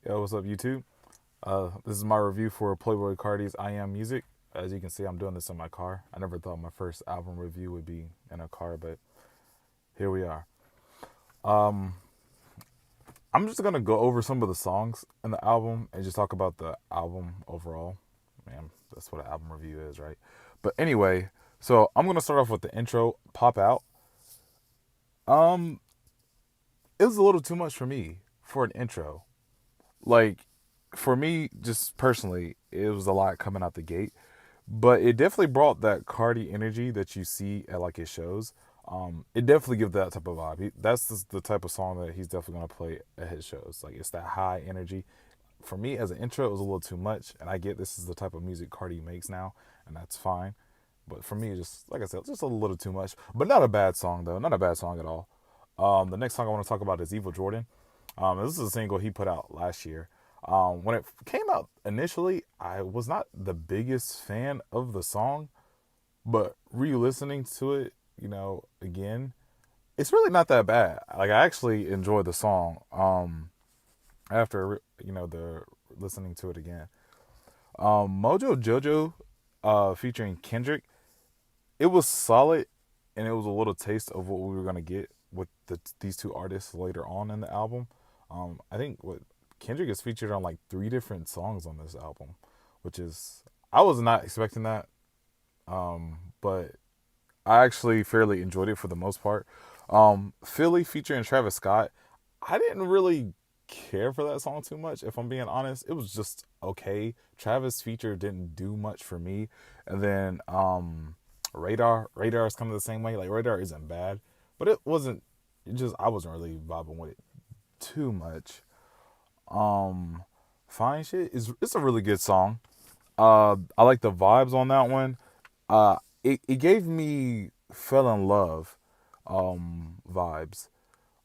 Yo, what's up, YouTube? This is my review for Playboy Carti's I Am Music. As you can see, I'm doing this in my car. I never thought my first album review would be in a car, but here we are. Um, I'm just gonna go over some of the songs in the album and just talk about the album overall. Man, that's what an album review is, right? But anyway, so I'm gonna start off with the intro, Pop Out. Um, it was a little too much for me for an intro. Like, for me, just personally, it was a lot coming out the gate. But it definitely brought that Cardi energy that you see at like his shows. It definitely gives that type of vibe. That's the type of song that he's definitely gonna play at his shows. Like it's that high energy. For me, as an intro, it was a little too much, and I get this is the type of music Cardi makes now, and that's fine. But for me, it's just like I said, just a little too much. But not a bad song though, not a bad song at all. The next song I want to talk about is Evil Jordan. This is a single he put out last year. When it came out initially, I was not the biggest fan of the song, but re-listening to it, again, it's really not that bad. Like I actually enjoyed the song. After the listening to it again, Mojo Jojo, featuring Kendrick, it was solid, and it was a little taste of what we were gonna get with these two artists later on in the album. I think what Kendrick is featured on like three different songs on this album, which is I was not expecting that, but I actually fairly enjoyed it for the most part. Philly featuring Travis Scott, I didn't really care for that song too much. If I'm being honest, it was just okay. Travis feature didn't do much for me, and then Radar is kind of the same way. Like Radar isn't bad, but it wasn't. It just I wasn't really vibing with it too much. Um, Fine shit is it's a really good song. I like the vibes on that one. It gave me fell in love vibes.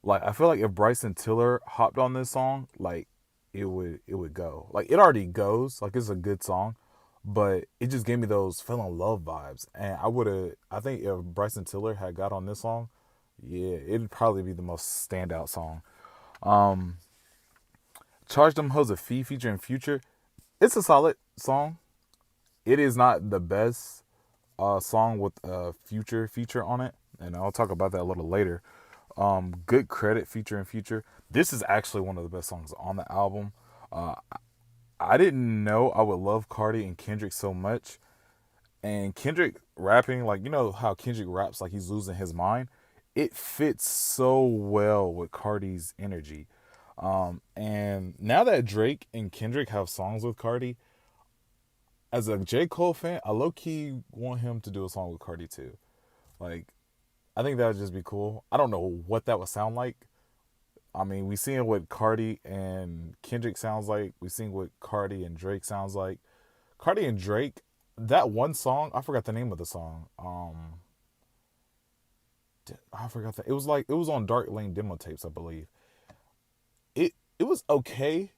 Like I feel like if Bryson Tiller hopped on this song, like it would go. Like it already goes. Like it's a good song, but it just gave me those fell in love vibes. And I think if Bryson Tiller had got on this song, yeah, it'd probably be the most standout song. Um, Charge Them Hoes a Fee featuring Future. It's a solid song. It is not the best song with a Future feature on it, and I'll talk about that a little later. Good Credit featuring Future. This is actually one of the best songs on the album. Uh, I didn't know I would love Cardi and Kendrick so much. And Kendrick rapping, like, you know how Kendrick raps like he's losing his mind? It fits so well with Cardi's energy. And now that Drake and Kendrick have songs with Cardi, as a J. Cole fan, I low key want him to do a song with Cardi too. Like, I think that would just be cool. I don't know what that would sound like. I mean, we seen what Cardi and Kendrick sounds like. We seen what Cardi and Drake sounds like. Cardi and Drake, that one song, I forgot the name of the song. I forgot that. It was on Dark Lane demo tapes, I believe. It was okay.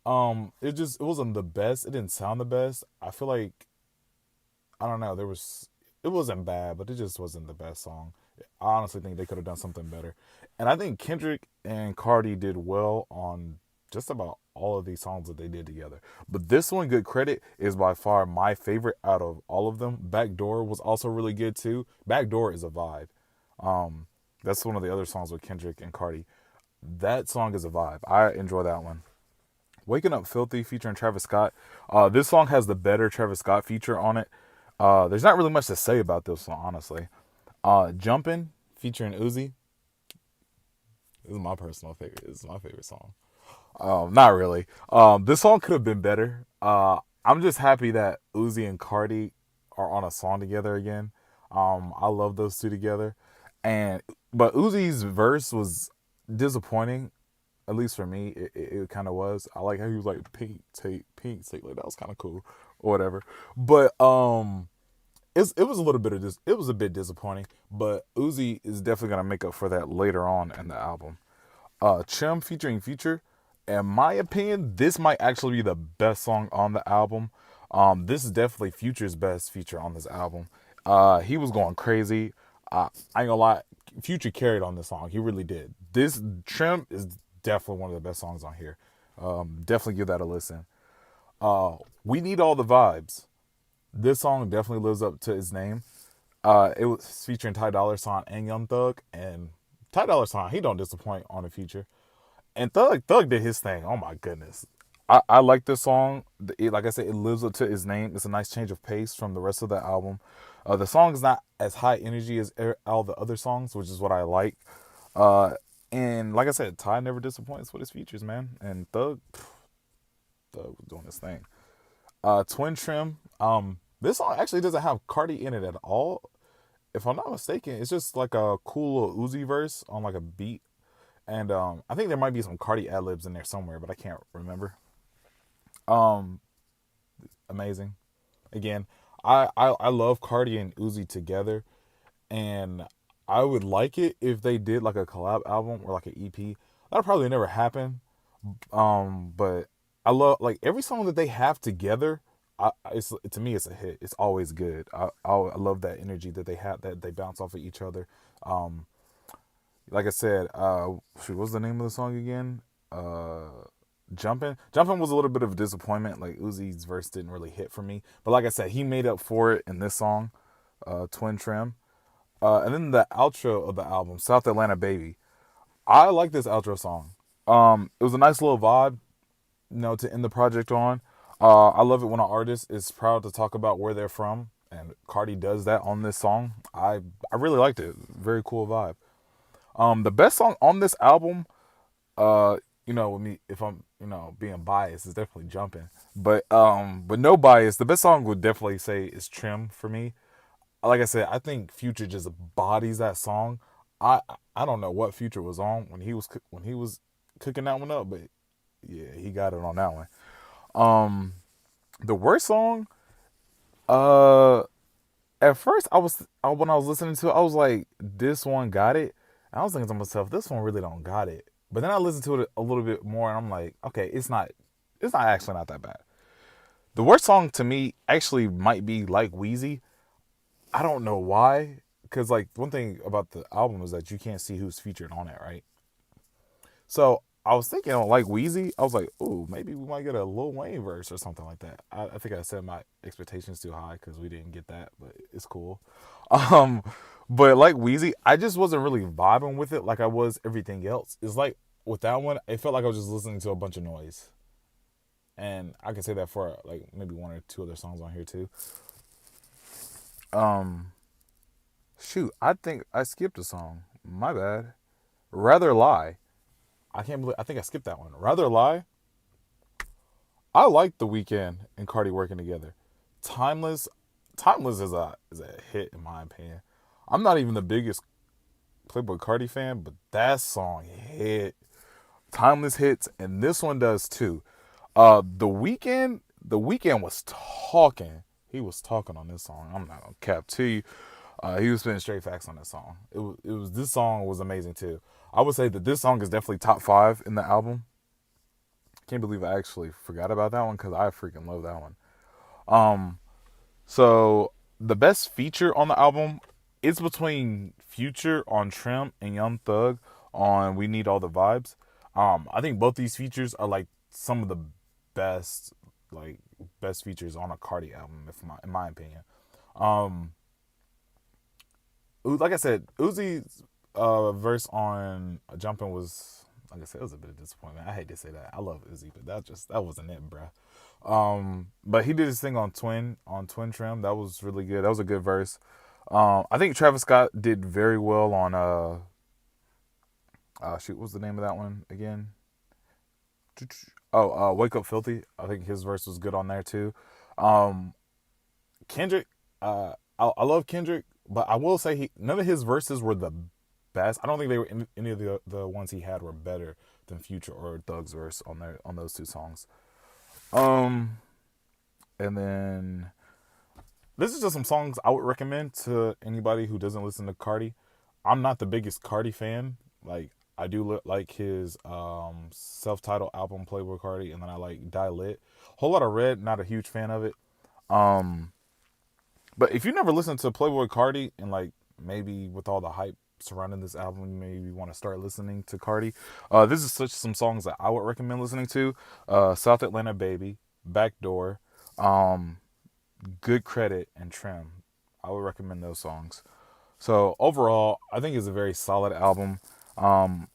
It wasn't the best. It didn't sound the best. I feel like I don't know. It wasn't bad, but it just wasn't the best song. I honestly think they could have done something better. And I think Kendrick and Cardi did well on just about all of these songs that they did together. But this one, Good Credit, is by far my favorite out of all of them. Backdoor was also really good too. Backdoor is a vibe. That's one of the other songs with Kendrick and Cardi. That song is a vibe. I enjoy that one. Waking Up Filthy featuring Travis Scott. This song has the better Travis Scott feature on it. There's not really much to say about this song, honestly. Jumpin' featuring Uzi. This is my personal favorite. This is my favorite song. Not really. This song could have been better. I'm just happy that Uzi and Cardi are on a song together again. I love those two together. But Uzi's verse was disappointing, at least for me. It kind of was. I like how he was like pink tape. Like that was kind of cool or whatever. But it was a little bit of this. It was a bit disappointing. But Uzi is definitely gonna make up for that later on in the album. Chim featuring Future. In my opinion, this might actually be the best song on the album. This is definitely Future's best feature on this album. He was going crazy. I ain't gonna lie, Future carried on this song. He really did. This Trim is definitely one of the best songs on here. Definitely give that a listen. We Need All the Vibes. This song definitely lives up to its name. It was featuring Ty Dolla $ign and Young Thug, and Ty Dolla $ign, he don't disappoint on the feature. And Thug did his thing. Oh my goodness, I like this song. Like I said, it lives up to its name. It's a nice change of pace from the rest of the album. The song is not as high energy as all the other songs, which is what I like. Uh, and like I said, Ty never disappoints with his features, man. And Thug was doing his thing. Twin Trim. This song actually doesn't have Carti in it at all. If I'm not mistaken, it's just like a cool little Uzi verse on like a beat. And I think there might be some Carti ad libs in there somewhere, but I can't remember. Um, Amazing. Again, I love Carti and Uzi together, and I would like it if they did like a collab album or like an EP. That'll probably never happen. But I love like every song that they have together. It's to me, it's a hit. It's always good. I love that energy that they have, that they bounce off of each other. Um, like I said, what's the name of the song again? Jumping was a little bit of a disappointment. Like Uzi's verse didn't really hit for me, but like I said, he made up for it in this song, Twin Trim. And then the outro of the album, South Atlanta Baby. I like this outro song. It was a nice little vibe, to end the project on. I love it when an artist is proud to talk about where they're from, and Carti does that on this song. I really liked it. Very cool vibe. The best song on this album, uh, with me, if I'm, being biased, is definitely Jumping. But no bias, the best song would definitely say is Trim for me. Like I said, I think Future just bodies that song. I I don't know what Future was on when he was cooking that one up, but yeah, he got it on that one. Um, the worst song, uh, at first when I was listening to it, I was like, this one got it. And I was thinking to myself, this one really don't got it. But then I listened to it a little bit more, and I'm like, okay, it's not actually not that bad. The worst song to me actually might be Like Wheezy. I don't know why, because like one thing about the album is that you can't see who's featured on it, right? So I was thinking on Like Wheezy, I was like, ooh, maybe we might get a Lil Wayne verse or something like that. I think I set my expectations too high because we didn't get that, but it's cool. Um, but Like Wheezy, I just wasn't really vibing with it like I was everything else. It's like with that one, it felt like I was just listening to a bunch of noise. And I can say that for like maybe one or two other songs on here too. Um, Shoot, I think I skipped a song. My bad. Rather Lie. I can't believe I think I skipped that one. Rather Lie. I like The Weeknd and Cardi working together. Timeless. Timeless is a hit in my opinion. I'm not even the biggest Playboy Cardi fan, but that song hit. Timeless hits, and this one does too. The Weeknd was talking. He was talking on this song. I'm not gonna cap to you. He was spitting straight facts on that song. It was this song was amazing too. I would say that this song is definitely top 5 in the album. Can't believe I actually forgot about that one because I freaking love that one. Um, so the best feature on the album is between Future on Trim and Young Thug on We Need All the Vibes. I think both these features are like some of the best, like best features on a Cardi album, in my opinion. Um, like I said, Uzi's verse on Jumping was, like I said, it was a bit of disappointment. I hate to say that. I love Uzi, but that wasn't it, bruh. But he did his thing on Twin Trim. That was really good. That was a good verse. I think Travis Scott did very well on shoot, what's the name of that one again? Oh, Wake Up Filthy. I think his verse was good on there too. Um, Kendrick, I love Kendrick, but I will say none of his verses were the best. I don't think they were any of the ones he had were better than Future or Thug's verse on those two songs. Um, and then this is just some songs I would recommend to anybody who doesn't listen to Carti. I'm not the biggest Carti fan. Like I do like his self-titled album Playboy Carti, and then I like Die Lit. Whole lot of Red, not a huge fan of it. Um, but if you never listened to Playboy Carti and like maybe with all the hype surrounding this album, you maybe want to start listening to Carti. This is such some songs that I would recommend listening to. South Atlanta Baby, Backdoor, um, Good Credit, and Trim. I would recommend those songs. So overall, I think it's a very solid album. Um,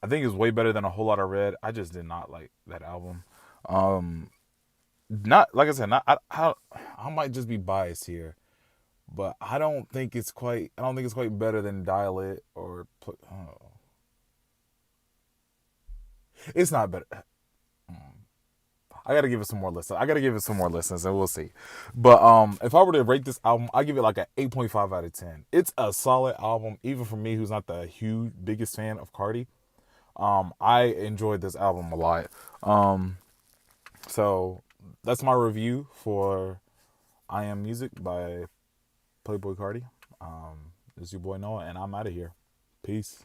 I think it's way better than A Whole Lot of Red. I just did not like that album. Um, not like I said, not I might just be biased here, but I don't think it's quite. I don't think it's quite better than Dial It or. Oh, it's not better. I gotta give it some more listens. I gotta give it some more listens, and we'll see. But if I were to rate this album, I give it like an 8.5 out of 10. It's a solid album, even for me, who's not the huge biggest fan of Carti. I enjoyed this album a lot. So that's my review for I Am Music by Playboy Carti. This is your boy Noah, and I'm out of here. Peace.